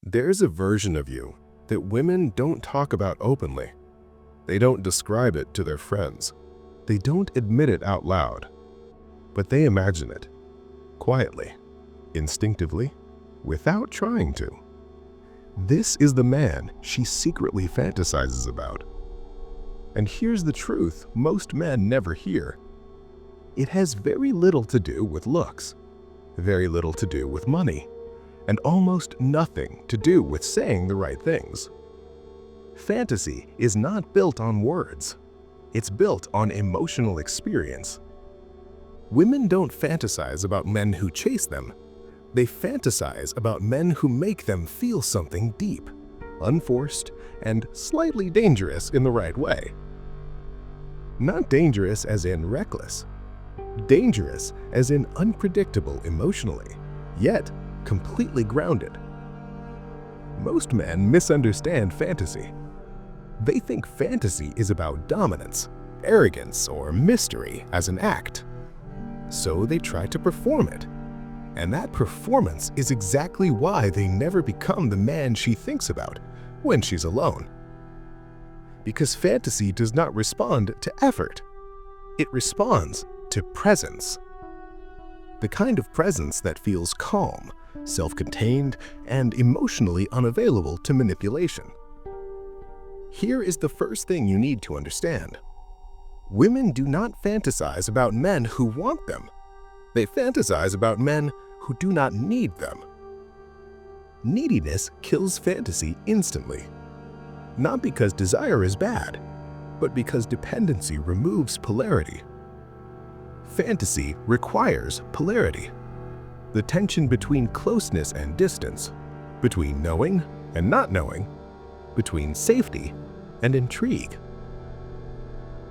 There's a version of you that women don't talk about openly. They don't describe it to their friends. They don't admit it out loud, but they imagine it, quietly, instinctively, without trying to. This is the man she secretly fantasizes about. And here's the truth most men never hear. It has very little to do with looks, very little to do with money, and almost nothing to do with saying the right things. Fantasy is not built on words. It's built on emotional experience. Women don't fantasize about men who chase them. They fantasize about men who make them feel something deep, unforced, and slightly dangerous in the right way. Not dangerous as in reckless. Dangerous as in unpredictable emotionally, yet completely grounded. Most men misunderstand fantasy. They think fantasy is about dominance, arrogance, or mystery as an act. So they try to perform it. And that performance is exactly why they never become the man she thinks about when she's alone. Because fantasy does not respond to effort. It responds to presence. The kind of presence that feels calm, self-contained, and emotionally unavailable to manipulation. Here is the first thing you need to understand. Women do not fantasize about men who want them. They fantasize about men who do not need them. Neediness kills fantasy instantly. Not because desire is bad, but because dependency removes polarity. Fantasy requires polarity. The tension between closeness and distance, between knowing and not knowing, between safety and intrigue.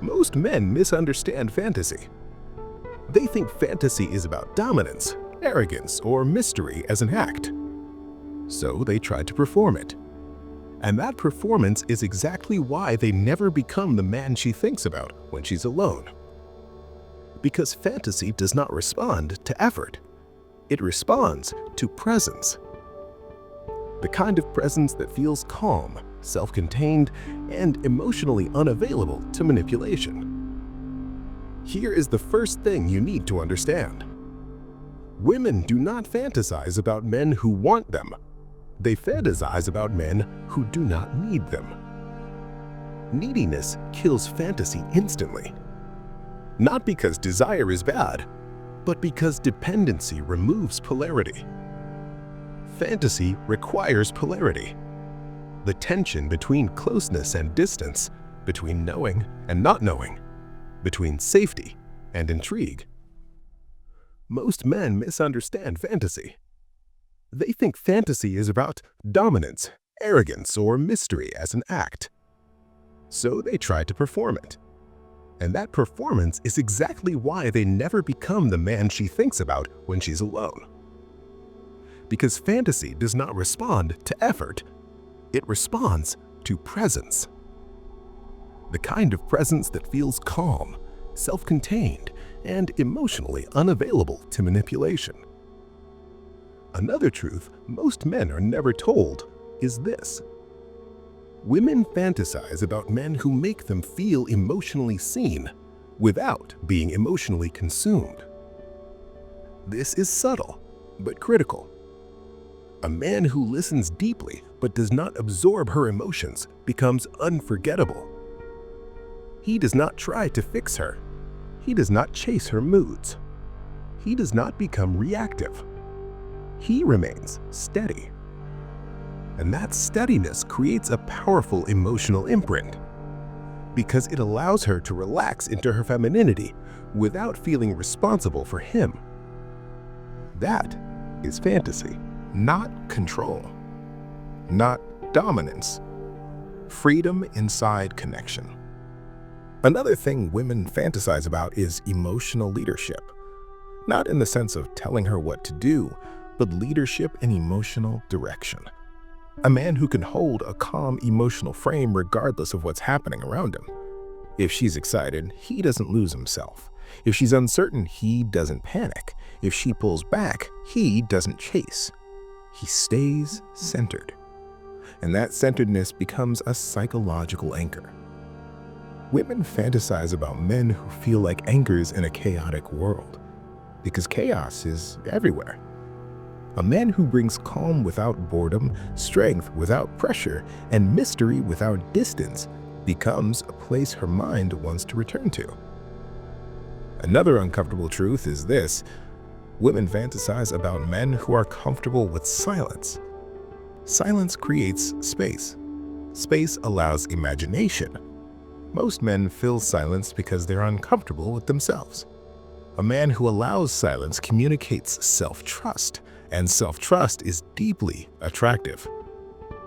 Most men misunderstand fantasy. They think fantasy is about dominance, arrogance, or mystery as an act. So they try to perform it. And that performance is exactly why they never become the man she thinks about when she's alone. Because fantasy does not respond to effort. It responds to presence. The kind of presence that feels calm, self-contained, and emotionally unavailable to manipulation. Here is the first thing you need to understand. Women do not fantasize about men who want them. They fantasize about men who do not need them. Neediness kills fantasy instantly. Not because desire is bad, but because dependency removes polarity. Fantasy requires polarity. The tension between closeness and distance, between knowing and not knowing, between safety and intrigue. Most men misunderstand fantasy. They think fantasy is about dominance, arrogance, or mystery as an act. So they try to perform it. And that performance is exactly why they never become the man she thinks about when she's alone. Because fantasy does not respond to effort. It responds to presence. The kind of presence that feels calm, self-contained, and emotionally unavailable to manipulation. Another truth most men are never told is this. Women fantasize about men who make them feel emotionally seen without being emotionally consumed. This is subtle, but critical. A man who listens deeply but does not absorb her emotions becomes unforgettable. He does not try to fix her. He does not chase her moods. He does not become reactive. He remains steady. And that steadiness creates a powerful emotional imprint because it allows her to relax into her femininity without feeling responsible for him. That is fantasy, not control, not dominance. Freedom inside connection. Another thing women fantasize about is emotional leadership. Not in the sense of telling her what to do, but leadership in emotional direction. A man who can hold a calm emotional frame regardless of what's happening around him. If she's excited, he doesn't lose himself. If she's uncertain, he doesn't panic. If she pulls back, he doesn't chase. He stays centered. and that centeredness becomes a psychological anchor. Women fantasize about men who feel like anchors in a chaotic world, because chaos is everywhere. A man who brings calm without boredom, strength without pressure, and mystery without distance becomes a place her mind wants to return to. Another uncomfortable truth is this: women fantasize about men who are comfortable with silence. Silence creates space. Space allows imagination. Most men fill silence because they're uncomfortable with themselves. A man who allows silence communicates self-trust, and self-trust is deeply attractive.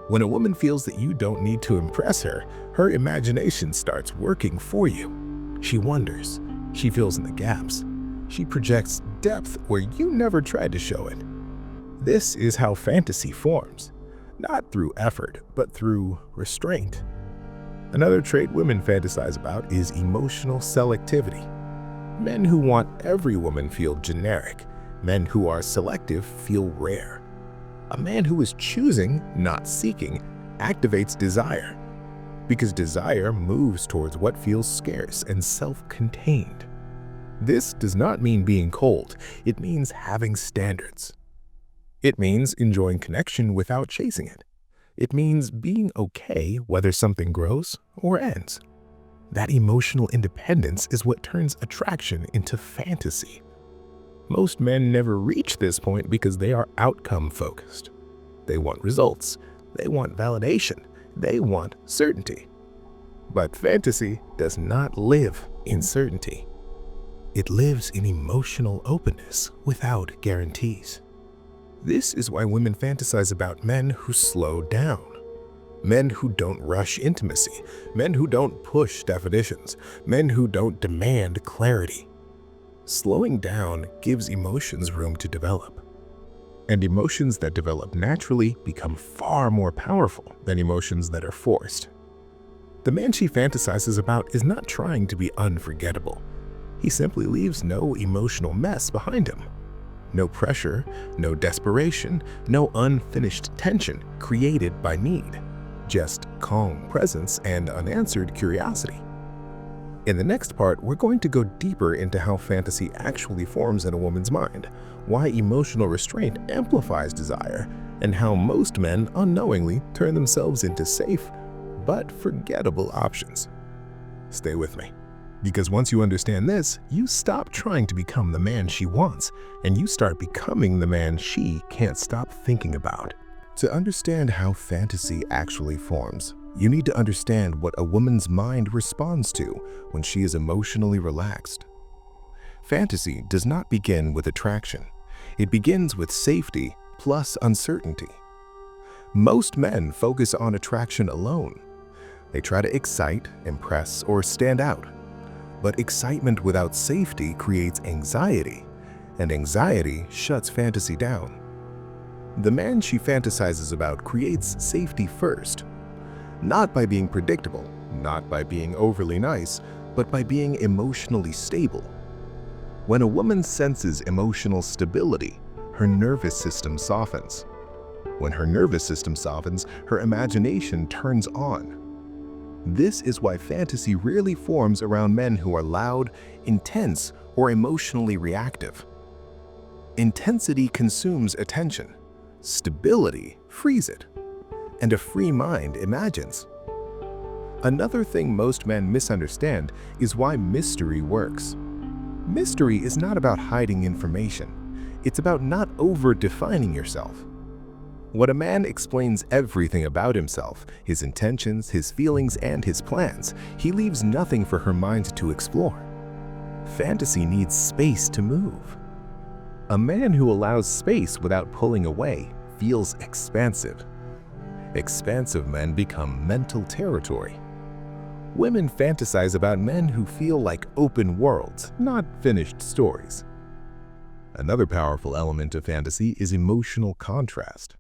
When a woman feels that you don't need to impress her, her imagination starts working for you. She wonders. She fills in the gaps. She projects depth where you never tried to show it. This is how fantasy forms, not through effort, but through restraint. Another trait women fantasize about is emotional selectivity. Men who want every woman feel generic. Men who are selective feel rare. A man who is choosing, not seeking, activates desire, because desire moves towards what feels scarce and self-contained. This does not mean being cold. It means having standards. It means enjoying connection without chasing it. It means being okay whether something grows or ends. That emotional independence is what turns attraction into fantasy. Most men never reach this point because they are outcome-focused. They want results. They want validation. They want certainty. But fantasy does not live in certainty. It lives in emotional openness without guarantees. This is why women fantasize about men who slow down. Men who don't rush intimacy. Men who don't push definitions. Men who don't demand clarity. Slowing down gives emotions room to develop. And emotions that develop naturally become far more powerful than emotions that are forced. The man she fantasizes about is not trying to be unforgettable. He simply leaves no emotional mess behind him. No pressure, no desperation, no unfinished tension created by need. Just calm presence and unanswered curiosity. In the next part, we're going to go deeper into how fantasy actually forms in a woman's mind, why emotional restraint amplifies desire, and how most men unknowingly turn themselves into safe but forgettable options. Stay with me, because once you understand this, you stop trying to become the man she wants, and you start becoming the man she can't stop thinking about. To understand how fantasy actually forms, you need to understand what a woman's mind responds to when she is emotionally relaxed. Fantasy does not begin with attraction. It begins with safety plus uncertainty. Most men focus on attraction alone. They try to excite, impress, or stand out. But excitement without safety creates anxiety, and anxiety shuts fantasy down. The man she fantasizes about creates safety first. Not by being predictable, not by being overly nice, but by being emotionally stable. When a woman senses emotional stability, her nervous system softens. When her nervous system softens, her imagination turns on. This is why fantasy rarely forms around men who are loud, intense, or emotionally reactive. Intensity consumes attention. Stability frees it. And a free mind imagines. Another thing most men misunderstand is why mystery works. Mystery is not about hiding information. It's about not over-defining yourself. When a man explains everything about himself, his intentions, his feelings, and his plans, he leaves nothing for her mind to explore. Fantasy needs space to move. A man who allows space without pulling away feels expansive. Expansive men become mental territory. Women fantasize about men who feel like open worlds, not finished stories. Another powerful element of fantasy is emotional contrast.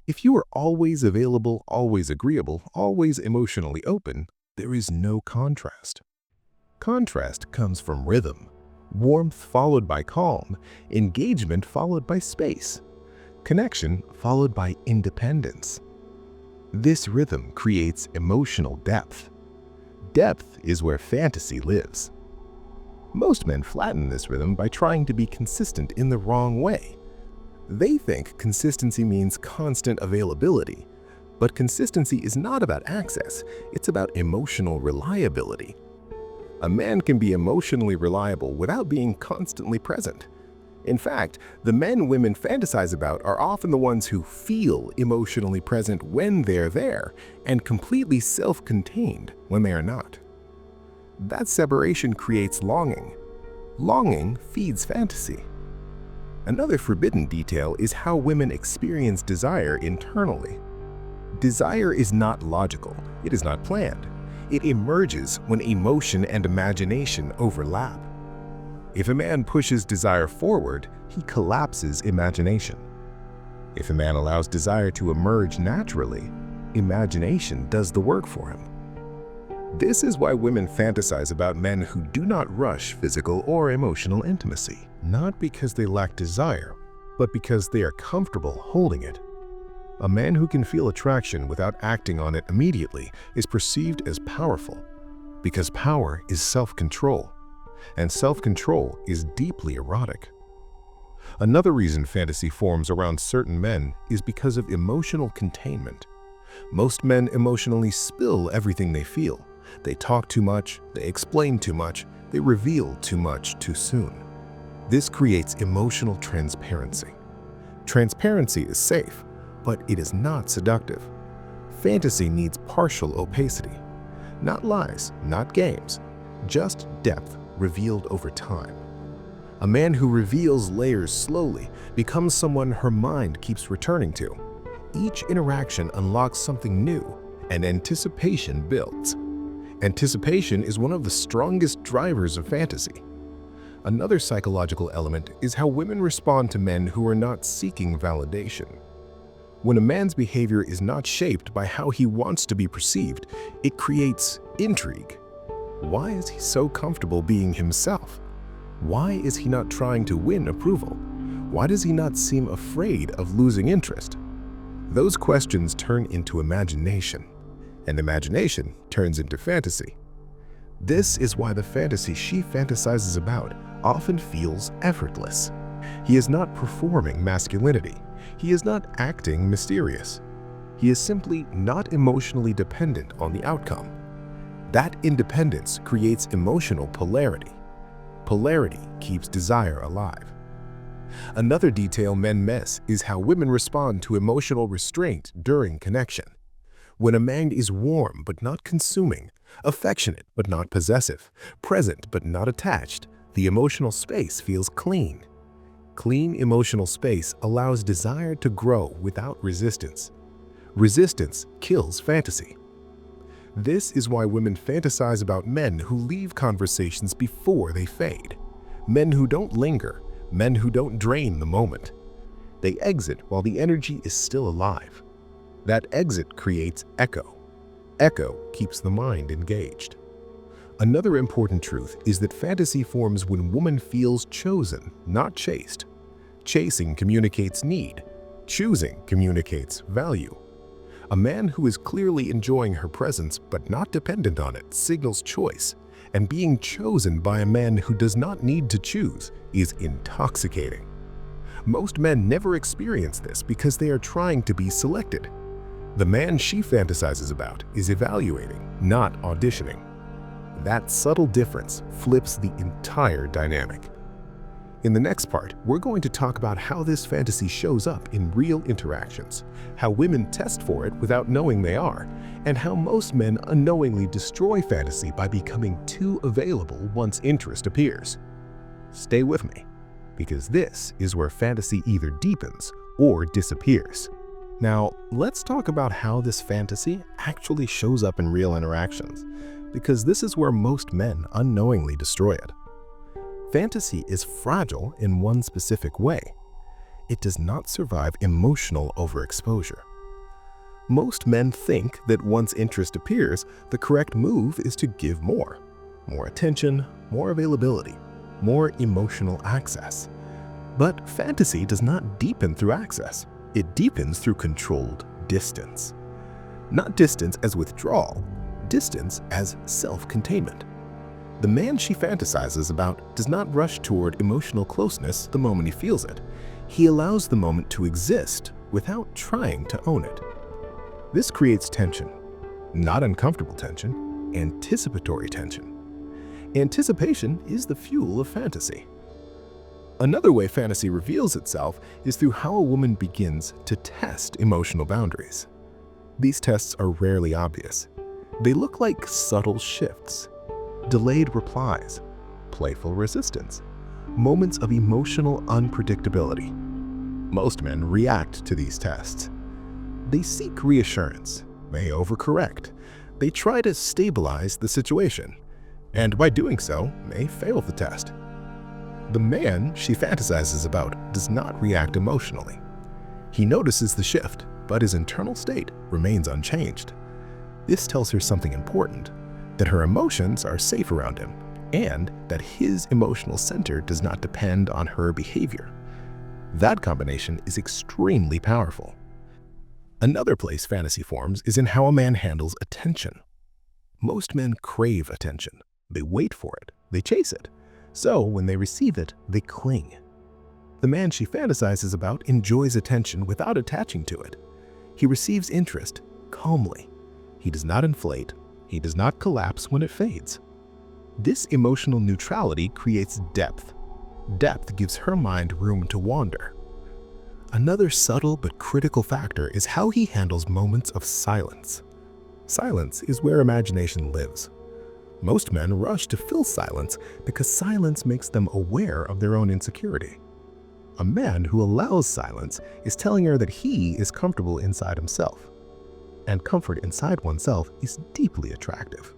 If you are always available, always agreeable, always emotionally open, there is no contrast. Contrast comes from rhythm, warmth followed by calm, engagement followed by space, connection followed by independence. This rhythm creates emotional depth. Depth is where fantasy lives. Most men flatten this rhythm by trying to be consistent in the wrong way. They think consistency means constant availability, but consistency is not about access, it's about emotional reliability. A man can be emotionally reliable without being constantly present. In fact, the men women fantasize about are often the ones who feel emotionally present when they're there and completely self-contained when they are not. That separation creates longing. Longing feeds fantasy. Another forbidden detail is how women experience desire internally. Desire is not logical, it is not planned. It emerges when emotion and imagination overlap. If a man pushes desire forward, he collapses imagination. If a man allows desire to emerge naturally, imagination does the work for him. This is why women fantasize about men who do not rush physical or emotional intimacy, not because they lack desire, but because they are comfortable holding it. A man who can feel attraction without acting on it immediately is perceived as powerful, because power is self-control, and self-control is deeply erotic. Another reason fantasy forms around certain men is because of emotional containment. Most men emotionally spill everything they feel. They talk too much, they explain too much, they reveal too much too soon. This creates emotional transparency. Transparency is safe, but it is not seductive. Fantasy needs partial opacity. Not lies, not games, just depth revealed over time. A man who reveals layers slowly becomes someone her mind keeps returning to. Each interaction unlocks something new, and anticipation builds. Anticipation is one of the strongest drivers of fantasy. Another psychological element is how women respond to men who are not seeking validation. When a man's behavior is not shaped by how he wants to be perceived, it creates intrigue. Why is he so comfortable being himself? Why is he not trying to win approval? Why does he not seem afraid of losing interest? Those questions turn into imagination, and imagination turns into fantasy. This is why the fantasy she fantasizes about often feels effortless. He is not performing masculinity. He is not acting mysterious. He is simply not emotionally dependent on the outcome. That independence creates emotional polarity. Polarity keeps desire alive. Another detail men miss is how women respond to emotional restraint during connection. When a man is warm but not consuming, affectionate but not possessive, present but not attached, the emotional space feels clean. Clean emotional space allows desire to grow without resistance. Resistance kills fantasy. This is why women fantasize about men who leave conversations before they fade. Men who don't linger, men who don't drain the moment. They exit while the energy is still alive. That exit creates echo. Echo keeps the mind engaged. Another important truth is that fantasy forms when woman feels chosen, not chased. Chasing communicates need. Choosing communicates value. A man who is clearly enjoying her presence but not dependent on it signals choice, and being chosen by a man who does not need to choose is intoxicating. Most men never experience this because they are trying to be selected. The man she fantasizes about is evaluating, not auditioning. That subtle difference flips the entire dynamic. In the next part, we're going to talk about how this fantasy shows up in real interactions, how women test for it without knowing they are, and how most men unknowingly destroy fantasy by becoming too available once interest appears. Stay with me, because this is where fantasy either deepens or disappears. Now, let's talk about how this fantasy actually shows up in real interactions, because this is where most men unknowingly destroy it. Fantasy is fragile in one specific way. It does not survive emotional overexposure. Most men think that once interest appears, the correct move is to give more attention, more availability, more emotional access. But fantasy does not deepen through access. It deepens through controlled distance. Not distance as withdrawal, distance as self-containment. The man she fantasizes about does not rush toward emotional closeness the moment he feels it. He allows the moment to exist without trying to own it. This creates tension, not uncomfortable tension, anticipatory tension. Anticipation is the fuel of fantasy. Another way fantasy reveals itself is through how a woman begins to test emotional boundaries. These tests are rarely obvious. They look like subtle shifts, delayed replies, playful resistance, moments of emotional unpredictability. Most men react to these tests. They seek reassurance, they overcorrect, they try to stabilize the situation, and by doing so, may fail the test. The man she fantasizes about does not react emotionally. He notices the shift, but his internal state remains unchanged. This tells her something important, that her emotions are safe around him, and that his emotional center does not depend on her behavior. That combination is extremely powerful. Another place fantasy forms is in how a man handles attention. Most men crave attention. They wait for it, they chase it. So when they receive it, they cling. The man she fantasizes about enjoys attention without attaching to it. He receives interest calmly. He does not inflate. He does not collapse when it fades. This emotional neutrality creates depth. Depth gives her mind room to wander. Another subtle but critical factor is how he handles moments of silence. Silence is where imagination lives. Most men rush to fill silence because silence makes them aware of their own insecurity. A man who allows silence is telling her that he is comfortable inside himself. And comfort inside oneself is deeply attractive.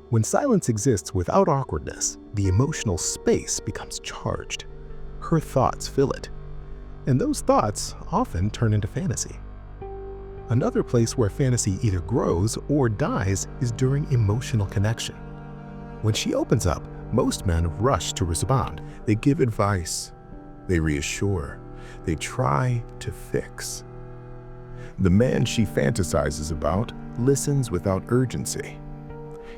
When silence exists without awkwardness, the emotional space becomes charged. Her thoughts fill it. And those thoughts often turn into fantasy. Another place where fantasy either grows or dies is during emotional connection. When she opens up, most men rush to respond. They give advice, they reassure, they try to fix. The man she fantasizes about listens without urgency.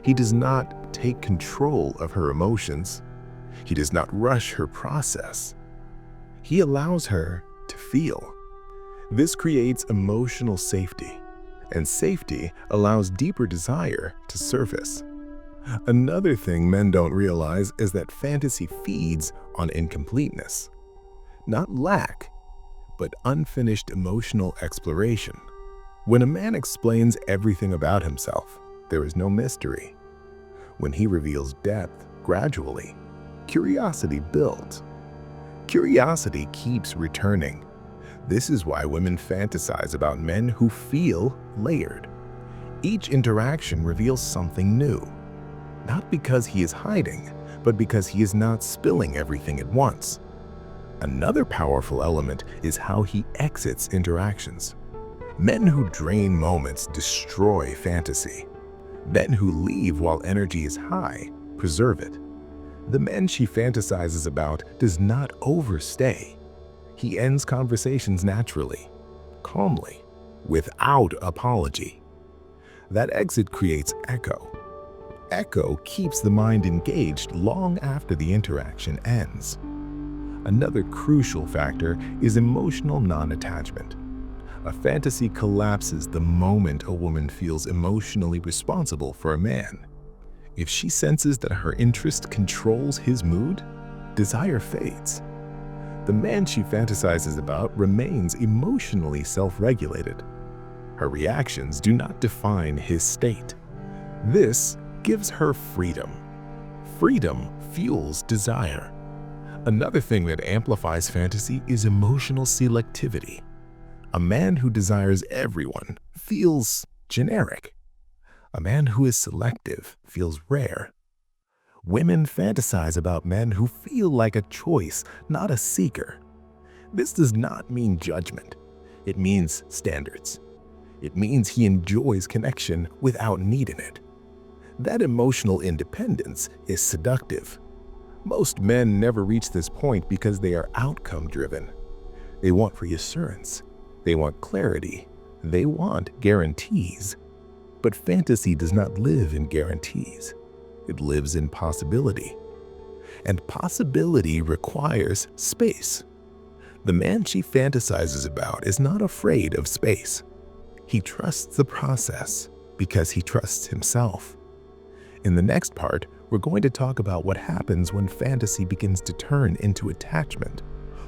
He does not take control of her emotions. He does not rush her process. He allows her to feel. This creates emotional safety, and safety allows deeper desire to surface. Another thing men don't realize is that fantasy feeds on incompleteness. Not lack, but unfinished emotional exploration. When a man explains everything about himself, there is no mystery. When he reveals depth gradually, curiosity builds. Curiosity keeps returning. This is why women fantasize about men who feel layered. Each interaction reveals something new. Not because he is hiding, but because he is not spilling everything at once. Another powerful element is how he exits interactions. Men who drain moments destroy fantasy. Men who leave while energy is high preserve it. The man she fantasizes about does not overstay. He ends conversations naturally, calmly, without apology. That exit creates echo. Echo keeps the mind engaged long after the interaction ends. Another crucial factor is emotional non-attachment. A fantasy collapses the moment a woman feels emotionally responsible for a man. If she senses that her interest controls his mood, desire fades. The man she fantasizes about remains emotionally self-regulated. Her reactions do not define his state. This gives her freedom. Freedom fuels desire. Another thing that amplifies fantasy is emotional selectivity. A man who desires everyone feels generic. A man who is selective feels rare. Women fantasize about men who feel like a choice, not a seeker. This does not mean judgment. It means standards. It means he enjoys connection without needing it. That emotional independence is seductive. Most men never reach this point because they are outcome-driven. They want reassurance. They want clarity. They want guarantees. But fantasy does not live in guarantees. It lives in possibility. And possibility requires space. The man she fantasizes about is not afraid of space. He trusts the process because he trusts himself. In the next part, we're going to talk about what happens when fantasy begins to turn into attachment,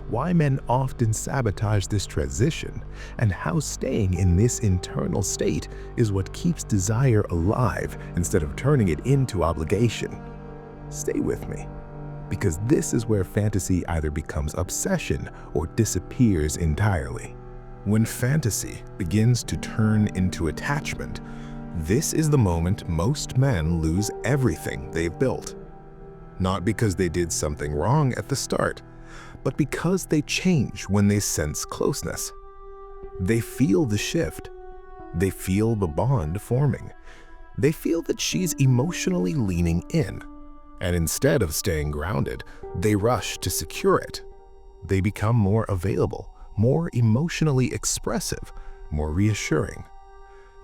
why men often sabotage this transition, and how staying in this internal state is what keeps desire alive instead of turning it into obligation. Stay with me, because this is where fantasy either becomes obsession or disappears entirely. When fantasy begins to turn into attachment, this is the moment most men lose everything they've built. Not because they did something wrong at the start, but because they change when they sense closeness. They feel the shift. They feel the bond forming. They feel that she's emotionally leaning in. And instead of staying grounded, they rush to secure it. They become more available, more emotionally expressive, more reassuring.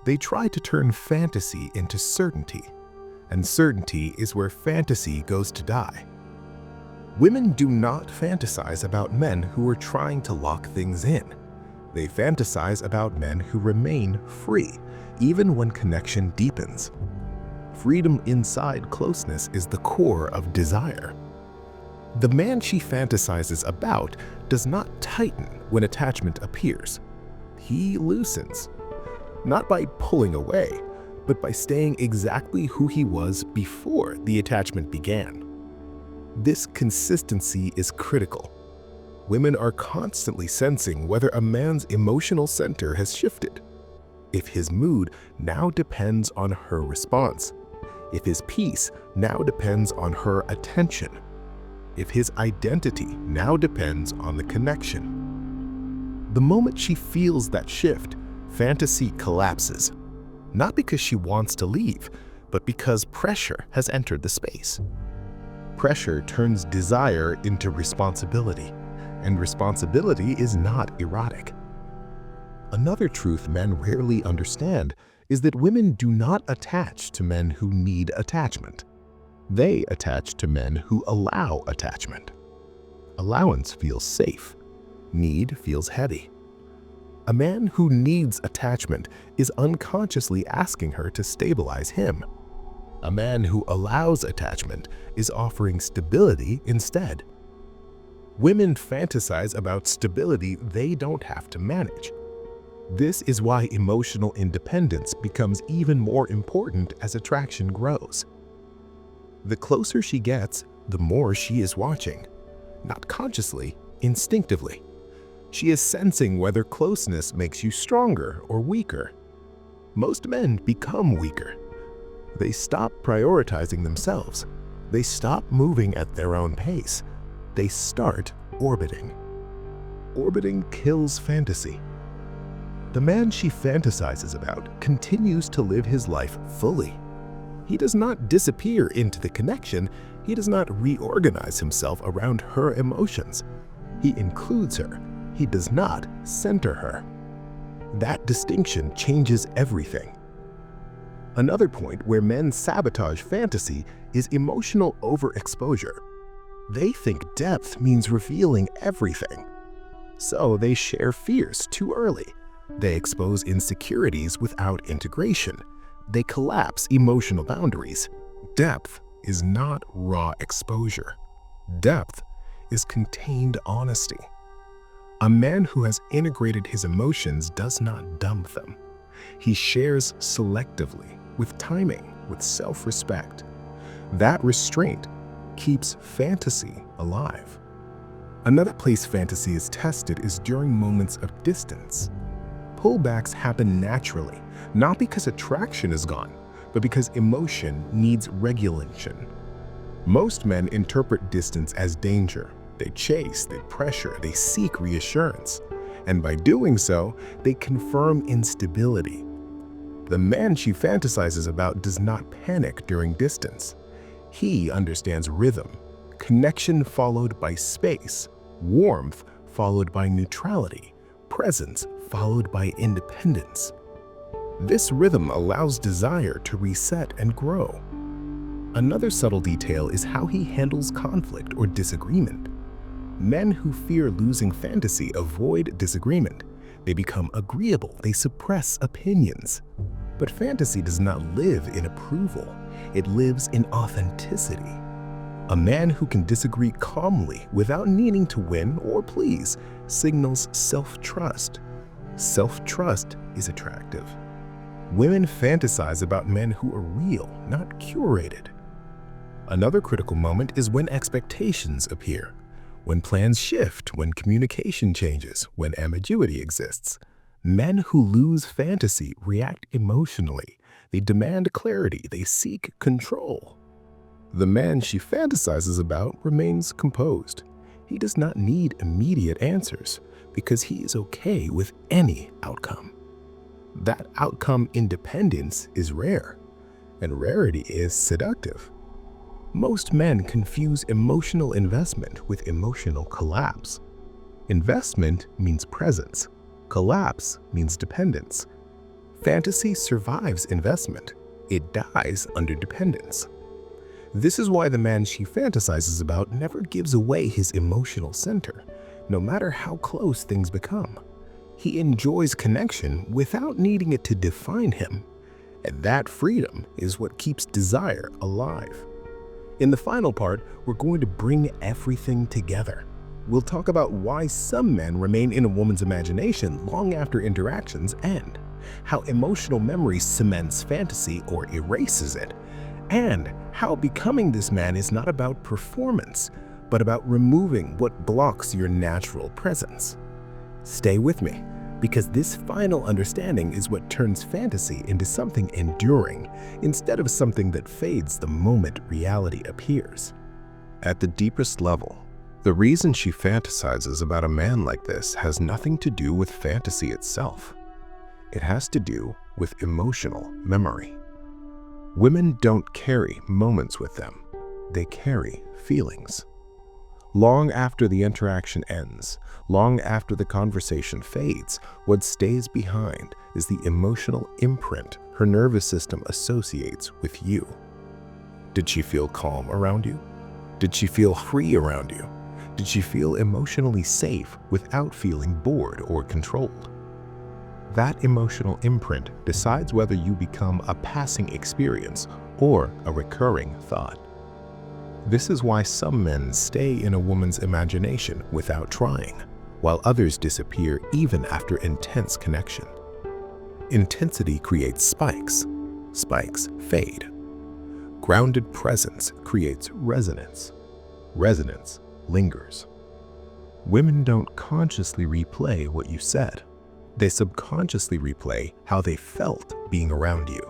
They try to turn fantasy into certainty, and certainty is where fantasy goes to die. Women do not fantasize about men who are trying to lock things in. They fantasize about men who remain free, even when connection deepens. Freedom inside closeness is the core of desire. The man she fantasizes about does not tighten when attachment appears. He loosens. Not by pulling away, but by staying exactly who he was before the attachment began. This consistency is critical. Women are constantly sensing whether a man's emotional center has shifted. If his mood now depends on her response. If his peace now depends on her attention. If his identity now depends on the connection. The moment she feels that shift, fantasy collapses, not because she wants to leave, but because pressure has entered the space. Pressure turns desire into responsibility, and responsibility is not erotic. Another truth men rarely understand is that women do not attach to men who need attachment. They attach to men who allow attachment. Allowance feels safe. Need feels heavy. A man who needs attachment is unconsciously asking her to stabilize him. A man who allows attachment is offering stability instead. Women fantasize about stability they don't have to manage. This is why emotional independence becomes even more important as attraction grows. The closer she gets, the more she is watching, not consciously, instinctively. She is sensing whether closeness makes you stronger or weaker. Most men become weaker. They stop prioritizing themselves. They stop moving at their own pace. They start orbiting. Orbiting kills fantasy. The man she fantasizes about continues to live his life fully. He does not disappear into the connection. He does not reorganize himself around her emotions. He includes her. He does not center her. That distinction changes everything. Another point where men sabotage fantasy is emotional overexposure. They think depth means revealing everything. So they share fears too early. They expose insecurities without integration. They collapse emotional boundaries. Depth is not raw exposure. Depth is contained honesty. A man who has integrated his emotions does not dump them. He shares selectively, with timing, with self-respect. That restraint keeps fantasy alive. Another place fantasy is tested is during moments of distance. Pullbacks happen naturally, not because attraction is gone, but because emotion needs regulation. Most men interpret distance as danger. They chase, they pressure, they seek reassurance. And by doing so, they confirm instability. The man she fantasizes about does not panic during distance. He understands rhythm, connection followed by space, warmth followed by neutrality, presence followed by independence. This rhythm allows desire to reset and grow. Another subtle detail is how he handles conflict or disagreement. Men who fear losing fantasy avoid disagreement. They become agreeable, they suppress opinions. But fantasy does not live in approval, it lives in authenticity. A man who can disagree calmly without needing to win or please signals self-trust. Self-trust is attractive. Women fantasize about men who are real, not curated. Another critical moment is when expectations appear, when plans shift, when communication changes, when ambiguity exists. Men who lose fantasy react emotionally. They demand clarity. They seek control. The man she fantasizes about remains composed. He does not need immediate answers because he is okay with any outcome. That outcome independence is rare, and rarity is seductive. Most men confuse emotional investment with emotional collapse. Investment means presence. Collapse means dependence. Fantasy survives investment. It dies under dependence. This is why the man she fantasizes about never gives away his emotional center, no matter how close things become. He enjoys connection without needing it to define him, and that freedom is what keeps desire alive. In the final part, we're going to bring everything together. We'll talk about why some men remain in a woman's imagination long after interactions end, how emotional memory cements fantasy or erases it, and how becoming this man is not about performance, but about removing what blocks your natural presence. Stay with me, because this final understanding is what turns fantasy into something enduring, instead of something that fades the moment reality appears. At the deepest level, the reason she fantasizes about a man like this has nothing to do with fantasy itself. It has to do with emotional memory. Women don't carry moments with them, they carry feelings. Long after the interaction ends, long after the conversation fades, what stays behind is the emotional imprint her nervous system associates with you. Did she feel calm around you? Did she feel free around you? Did she feel emotionally safe without feeling bored or controlled? That emotional imprint decides whether you become a passing experience or a recurring thought. This is why some men stay in a woman's imagination without trying, while others disappear even after intense connection. Intensity creates spikes. Spikes fade. Grounded presence creates resonance. Resonance lingers. Women don't consciously replay what you said. They subconsciously replay how they felt being around you.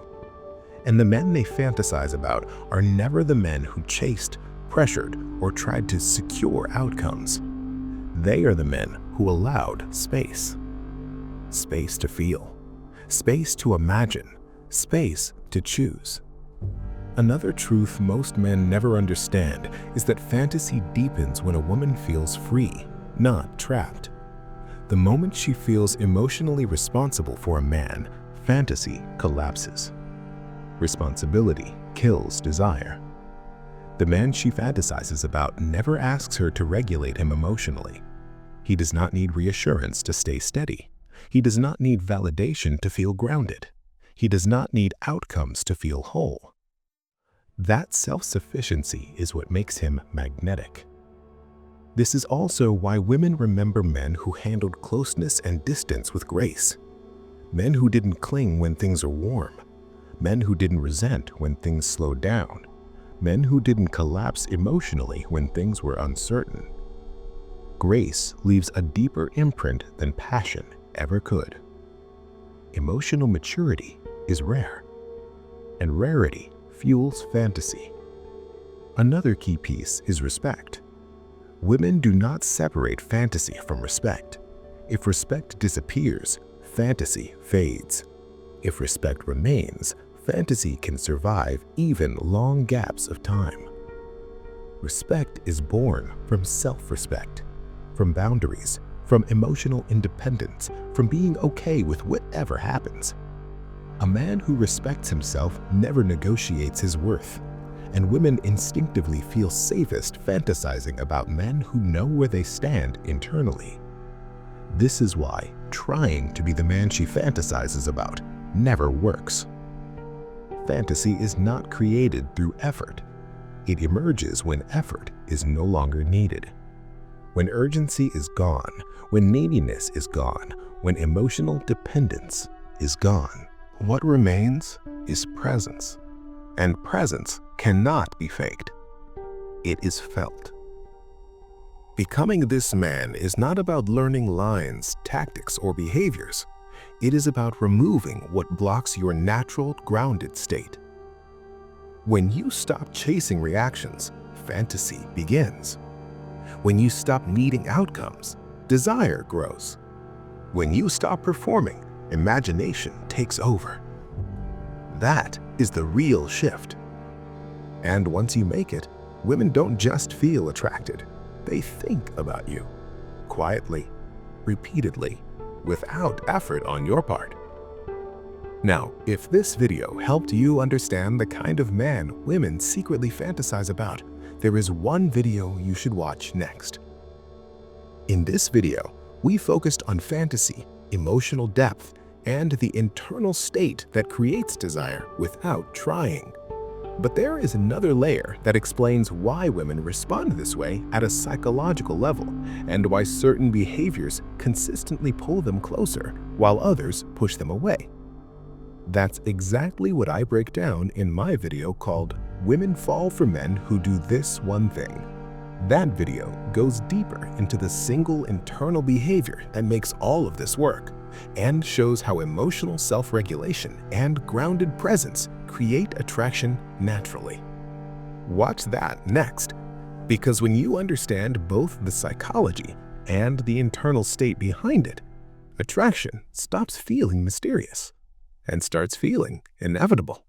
And the men they fantasize about are never the men who chased, pressured, or tried to secure outcomes. They are the men who allowed space. Space to feel. Space to imagine. Space to choose. Another truth most men never understand is that fantasy deepens when a woman feels free, not trapped. The moment she feels emotionally responsible for a man, fantasy collapses. Responsibility kills desire. The man she fantasizes about never asks her to regulate him emotionally. He does not need reassurance to stay steady. He does not need validation to feel grounded. He does not need outcomes to feel whole. That self-sufficiency is what makes him magnetic. This is also why women remember men who handled closeness and distance with grace. Men who didn't cling when things are warm. Men who didn't resent when things slowed down. Men who didn't collapse emotionally when things were uncertain. Grace leaves a deeper imprint than passion ever could. Emotional maturity is rare, and rarity fuels fantasy. Another key piece is respect. Women do not separate fantasy from respect. If respect disappears, fantasy fades. If respect remains, fantasy can survive even long gaps of time. Respect is born from self-respect, from boundaries, from emotional independence, from being okay with whatever happens. A man who respects himself never negotiates his worth, and women instinctively feel safest fantasizing about men who know where they stand internally. This is why trying to be the man she fantasizes about never works. Fantasy is not created through effort. It emerges when effort is no longer needed. When urgency is gone, when neediness is gone, when emotional dependence is gone, what remains is presence. And presence cannot be faked. It is felt. Becoming this man is not about learning lines, tactics, or behaviors. It is about removing what blocks your natural, grounded state. When you stop chasing reactions, fantasy begins. When you stop needing outcomes, desire grows. When you stop performing, imagination takes over. That is the real shift. And once you make it, women don't just feel attracted. They think about you, quietly, repeatedly, without effort on your part. Now, if this video helped you understand the kind of man women secretly fantasize about, there is one video you should watch next. In this video, we focused on fantasy, emotional depth, and the internal state that creates desire without trying. But there is another layer that explains why women respond this way at a psychological level, and why certain behaviors consistently pull them closer while others push them away. That's exactly what I break down in my video called "Women Fall for Men Who Do This One Thing." That video goes deeper into the single internal behavior that makes all of this work, and shows how emotional self-regulation and grounded presence create attraction naturally. Watch that next, because when you understand both the psychology and the internal state behind it, attraction stops feeling mysterious and starts feeling inevitable.